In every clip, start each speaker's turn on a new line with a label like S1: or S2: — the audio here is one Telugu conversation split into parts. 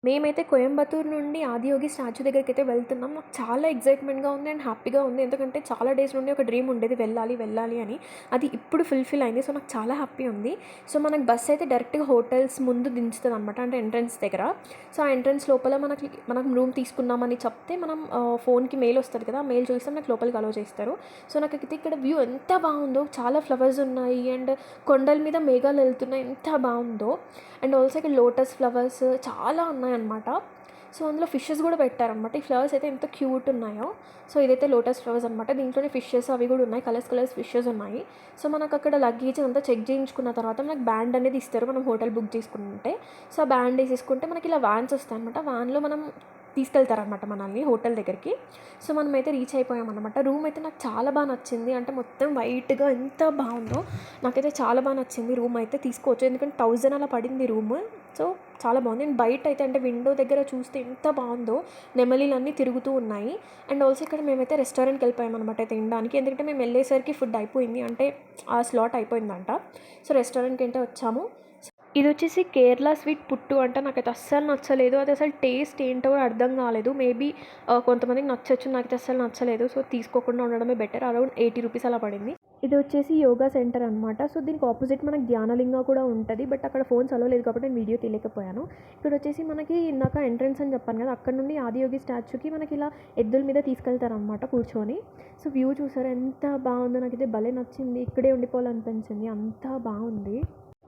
S1: మేమైతే కోయంబత్తూర్ నుండి ఆదియోగి స్టాచ్యూ దగ్గరికైతే వెళ్తున్నాం. నాకు చాలా ఎక్సైట్‌మెంట్‌గా ఉంది అండ్ హ్యాపీగా ఉంది. ఎందుకంటే చాలా డేస్ నుండి ఒక డ్రీమ్ ఉండేది వెళ్ళాలి, వెళ్ళాలి అని. అది ఇప్పుడు ఫుల్‌ఫిల్ అయింది. సో, నాకు చాలా హ్యాపీ ఉంది. సో, మనకు బస్ అయితే డైరెక్ట్‌గా హోటల్స్ ముందు దించుతదనమాట. అంటే ఎంట్రన్స్ దగ్గర. సో, ఆ ఎంట్రన్స్ లోపల మనం రూమ్ తీసుకున్నామని చెప్తే మనం ఫోన్‌కి మెయిల్ వస్తది కదా! ఆ మెయిల్ చూస్తే మనకు లోపలికి అలో చేస్తారు. సో, నాకైతే ఇక్కడ వ్యూ ఎంత బాగుందో, చాలా ఫ్లవర్స్ ఉన్నాయి అండ్ కొండల మీద మేఘాలు వెళ్తున్నాయి. ఎంత బాగుందో. అండ్ ఆల్సో ఇక్కడ లోటస్ ఫ్లవర్స్ చాలా ఉన్నాయన్నమాట. సో, అందులో ఫిషెస్ కూడా పెట్టారనమాట. ఈ ఫ్లవర్స్ అయితే ఎంత క్యూట్ ఉన్నాయో. సో, ఇదైతే లోటస్ ఫ్లవర్స్ అనమాట. దీంట్లోనే ఫిషెస్ అవి కూడా ఉన్నాయి. కలర్స్ ఫిషెస్ ఉన్నాయి. సో, మనకు అక్కడ లగేజ్ అంతా చెక్ చేయించుకున్న తర్వాత మనకు బ్యాండ్ అనేది ఇస్తారు మనం హోటల్ బుక్ చేసుకుంటే. సో, ఆ బ్యాండ్ వేసేసుకుంటే మనకి ఇలా వ్యాన్స్ వస్తాయన్నమాట. వ్యాన్లో మనం తీసుకెళ్తారనమాట మనల్ని హోటల్ దగ్గరికి. సో, మనమైతే రీచ్ అయిపోయామన్నమాట. రూమ్ అయితే నాకు చాలా బాగా నచ్చింది. అంటే మొత్తం వైట్‌గా ఎంత బాగుందో. నాకైతే చాలా బాగా నచ్చింది రూమ్ అయితే. తీసుకోవచ్చు. ఎందుకంటే 1000 అలా పడింది రూమ్. సో, చాలా బాగుంది. అండ్ బయట అయితే అంటే విండో దగ్గర చూస్తే ఎంత బాగుందో. నెమలీలన్నీ తిరుగుతూ ఉన్నాయి. అండ్ ఆల్సో ఇక్కడ మేమైతే రెస్టారెంట్‌కి వెళ్ళిపోయామన్నమాట తినడానికి. ఎందుకంటే మేము వెళ్ళేసరికి ఫుడ్ అయిపోయింది. అంటే ఆ స్లాట్ అయిపోయిందంట. సో, రెస్టారెంట్‌కి అయితే వచ్చాము. ఇదొచ్చేసి కేరళ స్వీట్ పుట్టు అంట. నాకైతే అస్సలు నచ్చలేదు. అది అసలు టేస్ట్ ఏంటో కూడా అర్థం కాలేదు. మేబీ కొంతమందికి నచ్చొచ్చు. నాకైతే అస్సలు నచ్చలేదు. సో, తీసుకోకుండా ఉండడమే బెటర్. అరౌండ్ 80 రూపీస్ అలా పడింది. ఇది వచ్చేసి యోగా సెంటర్ అనమాట. సో, దీనికి ఆపోజిట్ మనకి ధ్యానలింగ కూడా ఉంటది. బట్ అక్కడ ఫోన్స్ అలో లేదు కాబట్టి నేను వీడియో తీయలేకపోయాను. ఇక్కడ వచ్చేసి మనకి ఇందాక ఎంట్రన్స్ అని చెప్పాను కదా! అక్కడ నుండి ఆదియోగి స్టాచ్యూకి మనకి ఇలా ఎద్దుల మీద తీసుకెళ్తారనమాట కూర్చొని. సో, వ్యూ చూసారా ఎంత బాగుందో. నాకైతే భలే నచ్చింది. ఇక్కడే ఉండిపోవాలనిపించింది. అంత బాగుంది.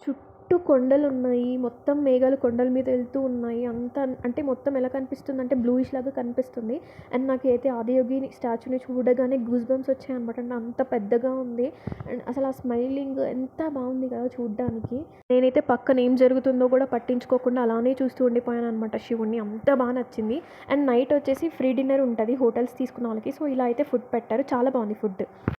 S1: చుట్టూ కొండలున్నాయి. మొత్తం మేఘాలు కొండల మీద వెళ్తూ ఉన్నాయి. అంతా అంటే మొత్తం ఎలా కనిపిస్తుందంటే బ్లూయిష్ లాగా కనిపిస్తుంది. అండ్ నాకైతే ఆదియోగి స్టాచ్యూని చూడగానే గూస్ బంప్స్ వచ్చాయనమాట. అంటే అంత పెద్దగా ఉంది. అండ్ అసలు ఆ స్మైలింగ్ ఎంత బాగుంది కదా చూడ్డానికి. నేనైతే పక్కన ఏం జరుగుతుందో కూడా పట్టించుకోకుండా అలానే చూస్తూ ఉండిపోయాననమాట శివుడిని. అంత బాగా నచ్చింది. అండ్ నైట్ వచ్చేసి ఫ్రీ డిన్నర్ ఉంటుంది హోటల్స్ తీసుకున్న వాళ్ళకి. సో, ఇలా అయితే ఫుడ్ పెట్టారు. చాలా బాగుంది ఫుడ్.